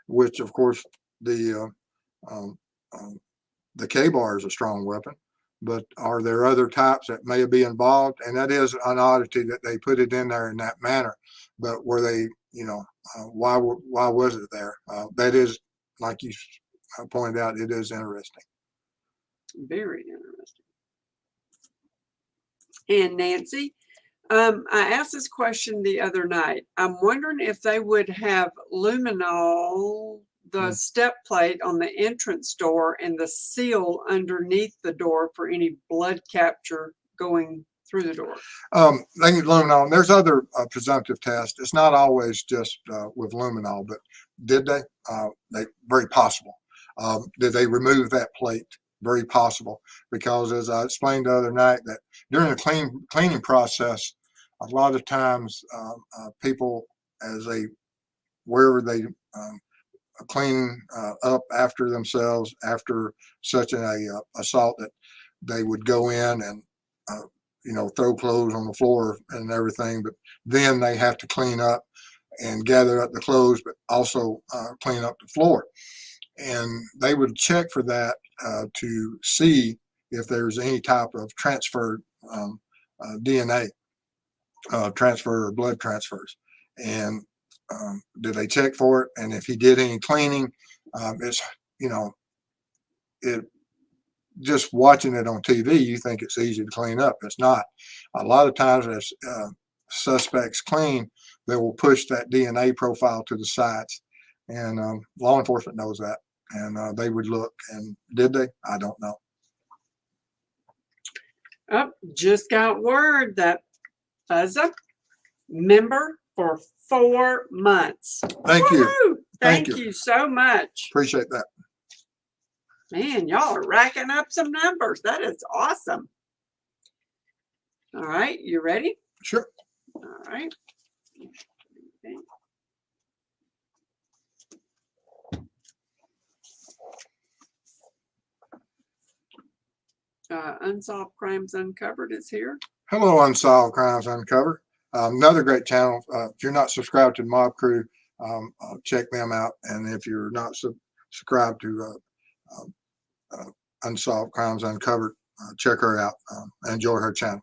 which of course the K-bar is a strong weapon, but are there other types that may be involved? And that is an oddity that they put it in there in that manner. But were they, you know, why was it there? That is, like you pointed out, it is interesting. Very interesting. And Nancy, I asked this question the other night. I'm wondering if they would have luminol the step plate on the entrance door and the seal underneath the door for any blood capture going through the door. They need luminol. There's other presumptive tests. It's not always just with luminol, but did they? Very possible. Did they remove that plate? Very possible, because as I explained the other night, that during the cleaning process, a lot of times people, as they wherever they clean up after themselves after such an assault, that they would go in and you know, throw clothes on the floor and everything, but then they have to clean up and gather up the clothes, but also clean up the floor. And they would check for that to see if there's any type of transferred DNA transfer or blood transfers. And did they check for it? And if he did any cleaning, it's, you know, it just watching it on TV, you think it's easy to clean up. It's not. A lot of times as suspects clean, they will push that DNA profile to the sides. And law enforcement knows that. And they would look. And did they? I don't know. Oh, just got word that Fuzza member for 4 months. Thank you. Thank you so much. Appreciate that. Man, y'all are racking up some numbers. That is awesome. All right, you ready? Sure. All right. Unsolved Crimes Uncovered is here. Hello, Unsolved Crimes Uncovered. Another great channel. If you're not subscribed to Mob Crew, check them out. And if you're not subscribed to Unsolved Crimes Uncovered, check her out. Enjoy her channel.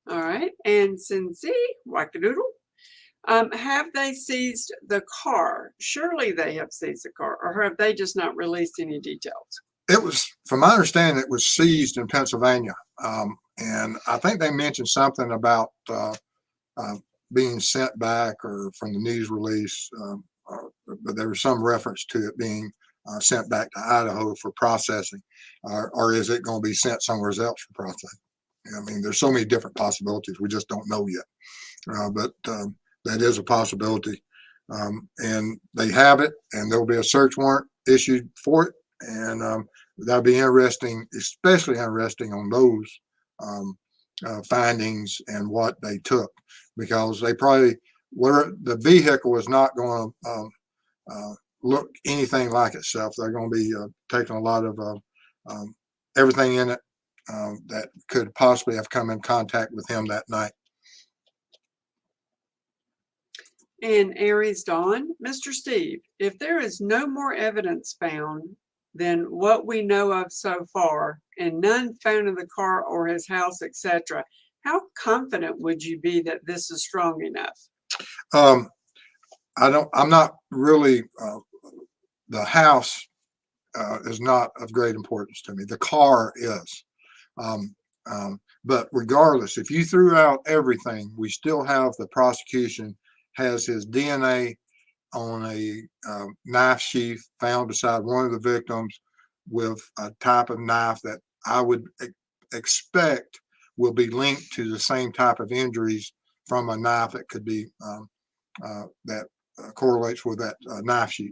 All right. And Cincy, Wackadoodle, have they seized the car? Surely they have seized the car, or have they just not released any details? It was, from my understanding, it was seized in Pennsylvania. And I think they mentioned something about being sent back, or from the news release, but there was some reference to it being sent back to Idaho for processing, or is it going to be sent somewhere else for processing? I mean, there's so many different possibilities. We just don't know yet, but that is a possibility. And they have it, and there'll be a search warrant issued for it. that'll be interesting, especially interesting on those findings and what they took, because they probably the vehicle is not going to look anything like itself. They're going to be taking a lot of everything in it that could possibly have come in contact with him that night. And Aries Dawn, Mr. Steve, if there is no more evidence found than what we know of so far, and none found in the car or his house, etc., how confident would you be that this is strong enough? I'm not really, the house is not of great importance to me. The car is. But regardless, if you threw out everything, we still have the prosecution has his DNA on a knife sheath found beside one of the victims with a type of knife that I would expect will be linked to the same type of injuries from a knife that could be that correlates with that knife sheath.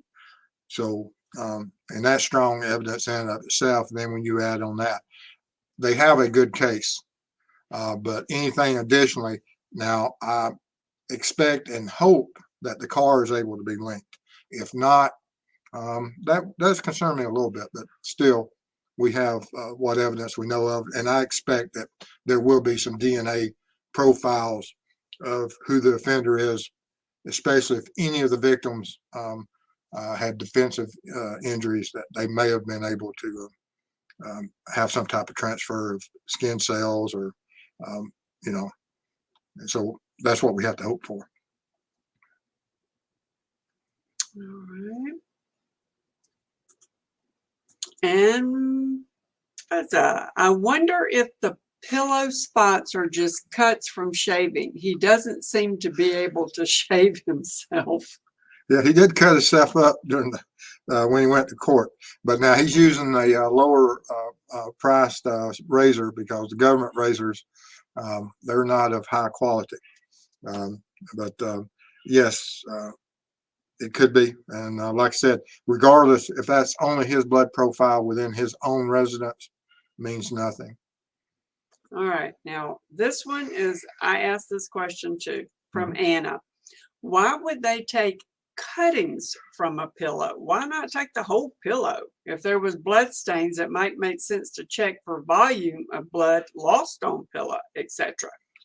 So, and that's strong evidence in and of itself. And then when you add on that, they have a good case. But anything additionally, now I expect and hope that the car is able to be linked. If not, that does concern me a little bit, but still we have what evidence we know of. And I expect that there will be some DNA profiles of who the offender is, especially if any of the victims had defensive injuries that they may have been able to have some type of transfer of skin cells or, you know, and so that's what we have to hope for. All right. And I wonder if the pillow spots are just cuts from shaving. He doesn't seem to be able to shave himself. Yeah, he did cut himself up during the when he went to court, but now he's using a lower priced razor because the government razors they're not of high quality. But yes, it could be, and like I said, regardless if that's only his blood profile within his own residence, means nothing. All right, now this one is, I asked this question too from Anna. Why would they take cuttings from a pillow? Why not take the whole pillow? If there was blood stains, it might make sense to check for volume of blood lost on pillow, etc.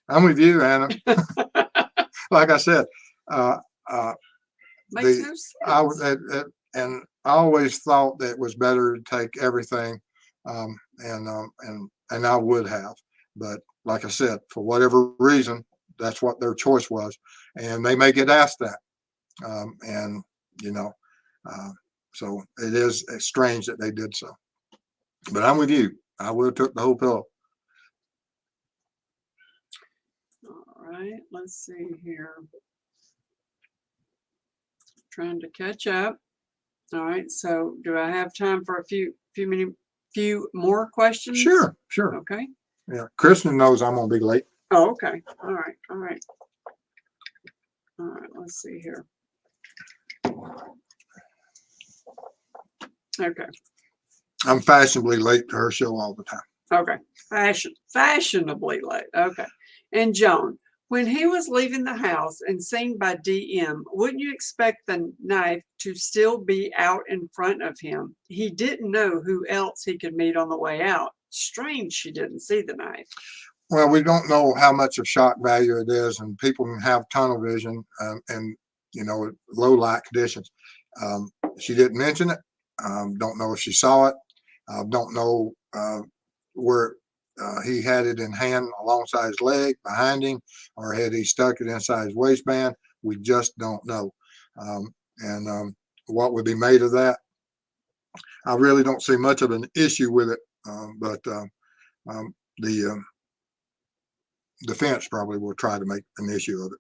I'm with you, Anna. Like I said, makes no sense. And I always thought that it was better to take everything, and I would have, but like I said, for whatever reason, that's what their choice was, and they may get asked that, and you know, so it is strange that they did so. But I'm with you. I would have took the whole pillow. All right, let's see here. Trying to catch up. All right, so do I have time for a few more questions? Sure. Okay. Yeah, Kristen knows I'm gonna be late. Oh, okay. All right. Let's see here. Okay. I'm fashionably late to her show all the time. Okay. Fashionably late. Okay. And Joan, when he was leaving the house and seen by DM, wouldn't you expect the knife to still be out in front of him? He didn't know who else he could meet on the way out. Strange she didn't see the knife. Well, we don't know how much of shock value it is, and people can have tunnel vision and, you know, low light conditions. She didn't mention it. Don't know if she saw it. Don't know where he had it in hand alongside his leg, behind him, or had he stuck it inside his waistband. We just don't know. And what would be made of that? I really don't see much of an issue with it, but the defense probably will try to make an issue of it.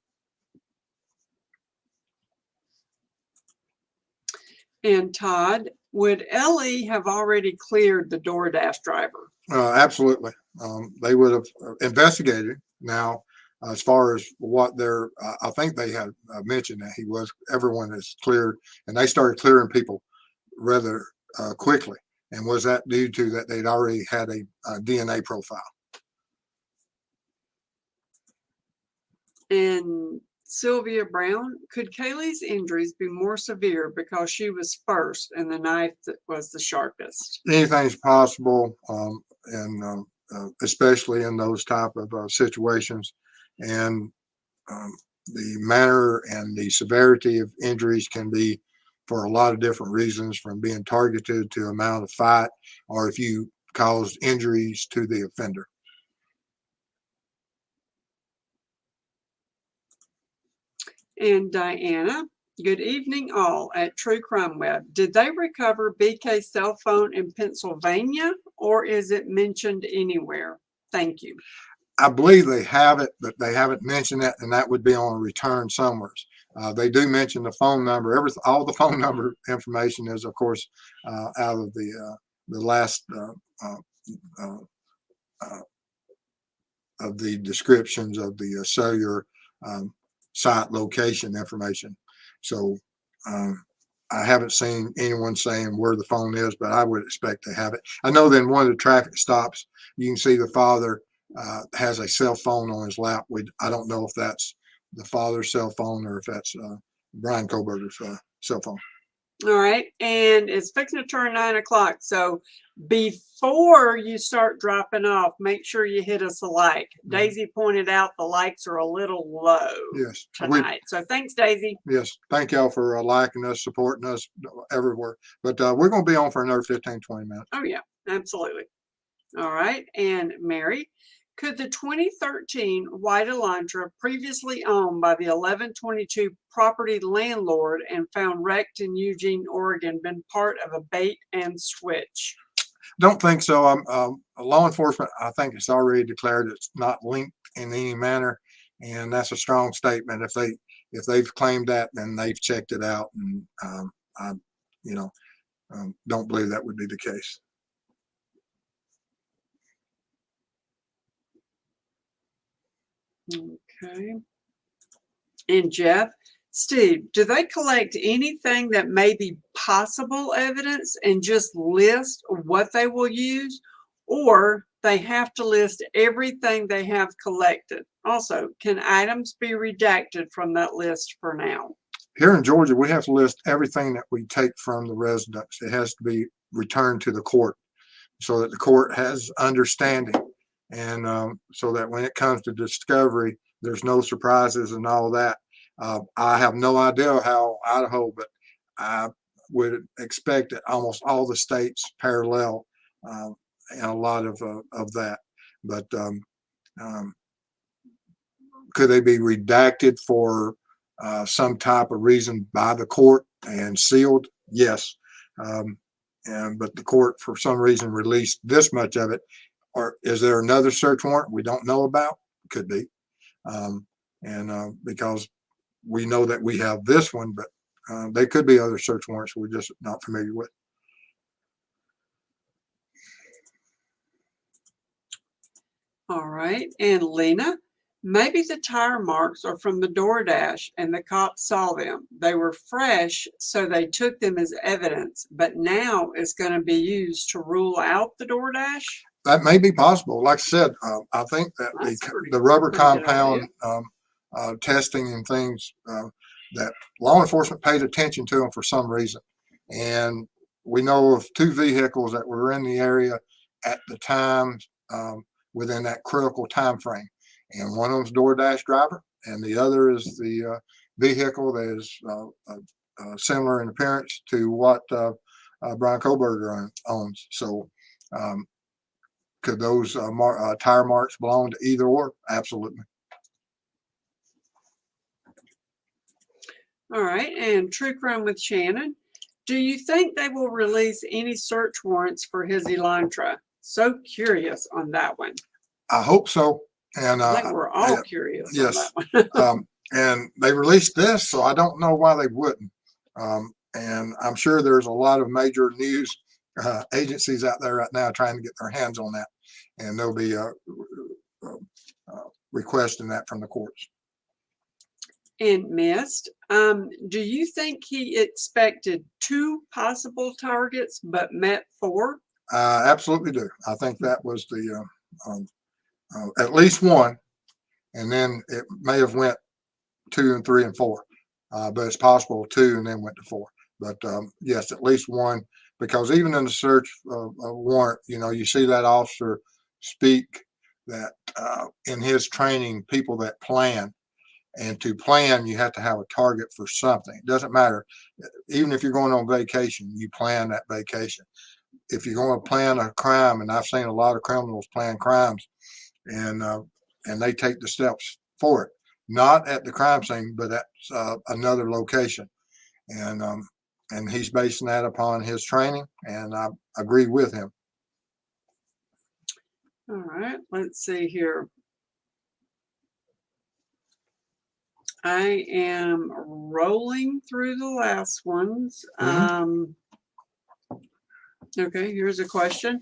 And Todd, would Ellie have already cleared the DoorDash driver? Absolutely. They would have investigated. Now, as far as what they're, I think they had mentioned that everyone is cleared, and they started clearing people rather quickly. And was that due to that they'd already had a DNA profile? And Sylvia Brown, could Kaylee's injuries be more severe because she was first and the knife that was the sharpest? Anything's possible, and especially in those type of situations. And the manner and the severity of injuries can be for a lot of different reasons, from being targeted to amount of fight, or if you caused injuries to the offender. And Diana, good evening all at True Crime Web. Did they recover BK's cell phone in Pennsylvania, or is it mentioned anywhere? Thank you. I believe they have it, but they haven't mentioned it, and that would be on a return somewhere. They do mention the phone number. All the phone number information is, of course, out of the last of the descriptions of the cellular site location information. So I haven't seen anyone saying where the phone is, but I would expect to have it. I know that in one of the traffic stops, you can see the father has a cell phone on his lap. I don't know if that's the father's cell phone or if that's Brian Kohberger's cell phone. All right, and it's fixing to turn 9 o'clock. So before you start dropping off, make sure you hit us a like. Daisy pointed out the likes are a little low tonight. So thanks, Daisy. Yes, thank y'all for liking us, supporting us everywhere. But we're going to be on for another 15, 20 minutes. Oh, yeah, absolutely. All right, and Mary, could the 2013 white Elantra, previously owned by the 1122 property landlord and found wrecked in Eugene, Oregon, been part of a bait and switch? Don't think so. Law enforcement, I think it's already declared it's not linked in any manner, and that's a strong statement. If they've claimed that, then they've checked it out, and I don't believe that would be the case. Okay. And Jeff, Steve, do they collect anything that may be possible evidence and just list what they will use, or they have to list everything they have collected? Also, can items be redacted from that list for now? Here in Georgia, we have to list everything that we take from the residence. It has to be returned to the court so that the court has understanding, and so that when it comes to discovery, there's no surprises and all that. I have no idea how Idaho, but I would expect that almost all the states parallel and a lot of that. But could they be redacted for some type of reason by the court and sealed? Yes. But the court, for some reason, released this much of it. Or is there another search warrant we don't know about? Could be. Because we know that we have this one, but they could be other search warrants we're just not familiar with. All right. And Lena, maybe the tire marks are from the DoorDash and the cops saw them. They were fresh, so they took them as evidence, but now it's going to be used to rule out the DoorDash? That may be possible. Like I said, I think that the rubber compound testing and things, that law enforcement paid attention to them for some reason. And we know of 2 vehicles that were in the area at the time within that critical time frame. And one of them's DoorDash driver, and the other is the vehicle that is similar in appearance to what Brian Kohberger owns. So could those tire marks belong to either or? Absolutely. All right, and True Crime with Shannon. Do you think they will release any search warrants for his Elantra? So curious on that one. I hope so. And I think we're all curious yes. on that one. And they released this, so I don't know why they wouldn't. And I'm sure there's a lot of major news agencies out there right now trying to get their hands on that, and they'll be requesting that from the courts. and missed. Do you think he expected 2 possible targets but met 4? Absolutely do. I think that was the at least one, and then it may have went 2 and 3 and 4, but it's possible 2 and then went to 4. But yes, at least one, because even in the search warrant, you see that officer speak that in his training, people that plan. And to plan, you have to have a target for something. It doesn't matter. Even if you're going on vacation, you plan that vacation. If you're going to plan a crime, and I've seen a lot of criminals plan crimes, and they take the steps for it, not at the crime scene, but at another location. And he's basing that upon his training, and I agree with him. All right, let's see here. I am rolling through the last ones. Okay, here's a question.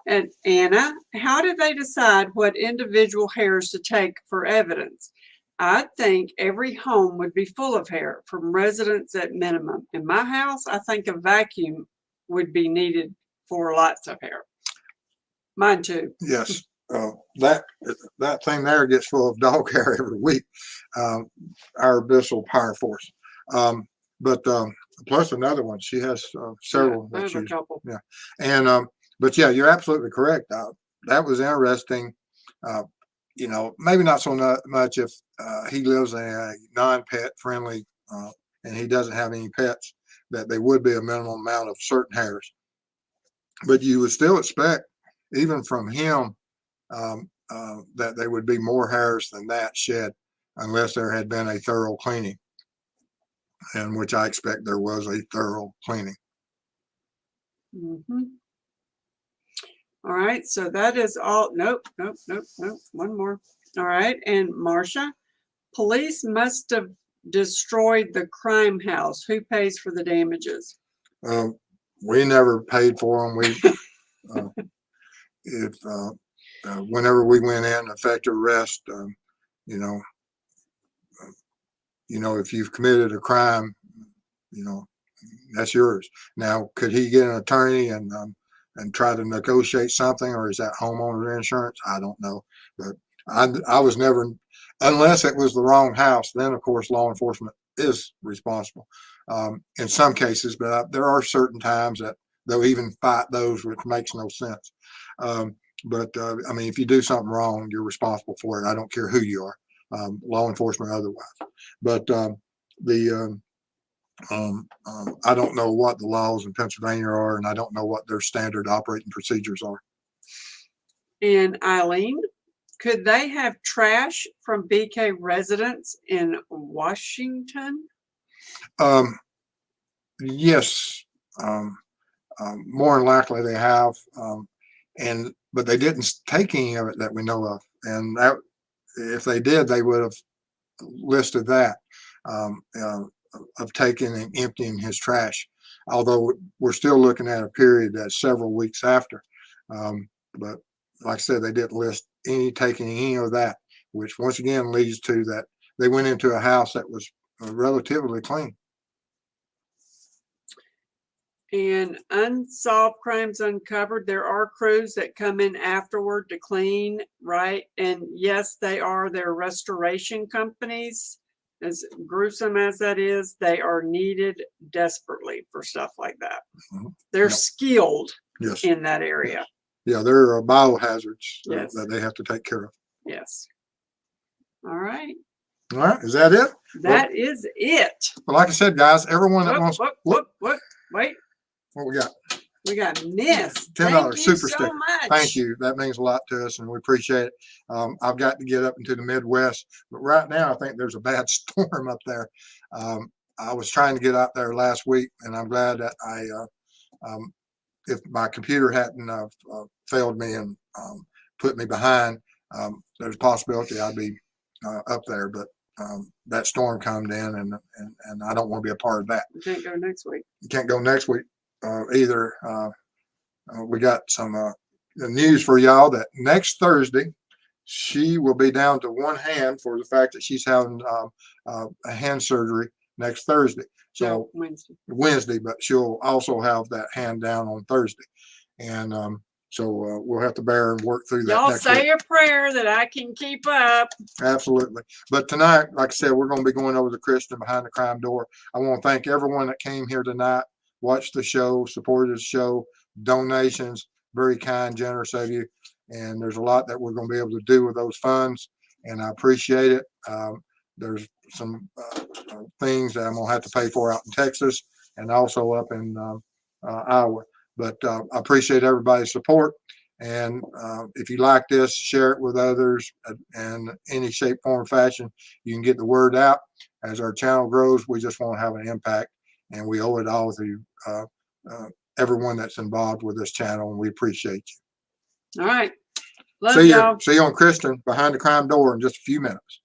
And Anna, how did they decide what individual hairs to take for evidence? I think every home would be full of hair from residents at minimum. In my house, I think a vacuum would be needed for lots of hair. Mine too. Yes. That thing there gets full of dog hair every week. Our Bissell Power Force. But plus another one. She has several. I have a couple. Yeah. And but yeah, you're absolutely correct. That was interesting. Maybe not so much if he lives in a non-pet friendly and he doesn't have any pets, that there would be a minimum amount of certain hairs. But you would still expect, even from him, that there would be more hairs than that shed unless there had been a thorough cleaning, and which I expect there was a thorough cleaning. Mm-hmm. All right, so that is all. Nope. One more. All right, and Marcia, police must have destroyed the crime house. Who pays for the damages? We never paid for them. Whenever we went in, effective arrest, if you've committed a crime, that's yours. Now, could he get an attorney and try to negotiate something, or is that homeowner's insurance? I don't know, but I was never, unless it was the wrong house, then of course law enforcement is responsible in some cases, but there are certain times that they'll even fight those, which makes no sense. But I mean, if you do something wrong, you're responsible for it. I don't care who you are, law enforcement or otherwise. But I don't know what the laws in Pennsylvania are, and I don't know what their standard operating procedures are. And Eileen, could they have trash from BK residents in Washington? Yes, more than likely they have, but they didn't take any of it that we know of. And that, if they did, they would have listed that of taking and emptying his trash. Although we're still looking at a period that's several weeks after. But like I said, they didn't list taking any of that, which once again leads to that they went into a house that was relatively clean. And unsolved crimes uncovered, there are crews that come in afterward to clean, right? And yes, they are their restoration companies. As gruesome as that is, they are needed desperately for stuff like that. Mm-hmm. They're skilled in that area. Yeah, there are biohazards yes. that they have to take care of. Yes. All right. All right. Is that it? That is it. Well, like I said, guys, everyone that wants. Wait. What we got? We got Miss. $10 super so sticker. Much. Thank you. That means a lot to us, and we appreciate it. I've got to get up into the Midwest, but right now I think there's a bad storm up there. I was trying to get out there last week, and I'm glad that if my computer hadn't failed me and put me behind, there's a possibility I'd be up there. But that storm come in, and I don't want to be a part of that. You can't go next week. You can't go next week either. We got some news for y'all that next Thursday, she will be down to one hand for the fact that she's having a hand surgery next Thursday. So Wednesday, but she'll also have that hand down on Thursday. And so we'll have to bear and work through that. Y'all next say week. a prayer that I can keep up. Absolutely. But tonight, like I said, we're going to be going over the Christian Behind the Crime Door. I want to thank everyone that came here tonight, watched the show, supported the show, donations, very kind, generous of you. And there's a lot that we're going to be able to do with those funds, and I appreciate it. There's some things that I'm going to have to pay for out in Texas and also up in Iowa. But I appreciate everybody's support. And if you like this, share it with others in any shape, form, fashion. You can get the word out. As our channel grows, we just want to have an impact, and we owe it all to everyone that's involved with this channel, and we appreciate you. All right. Love See y'all. you on Christian Behind the Crime Door in just a few minutes.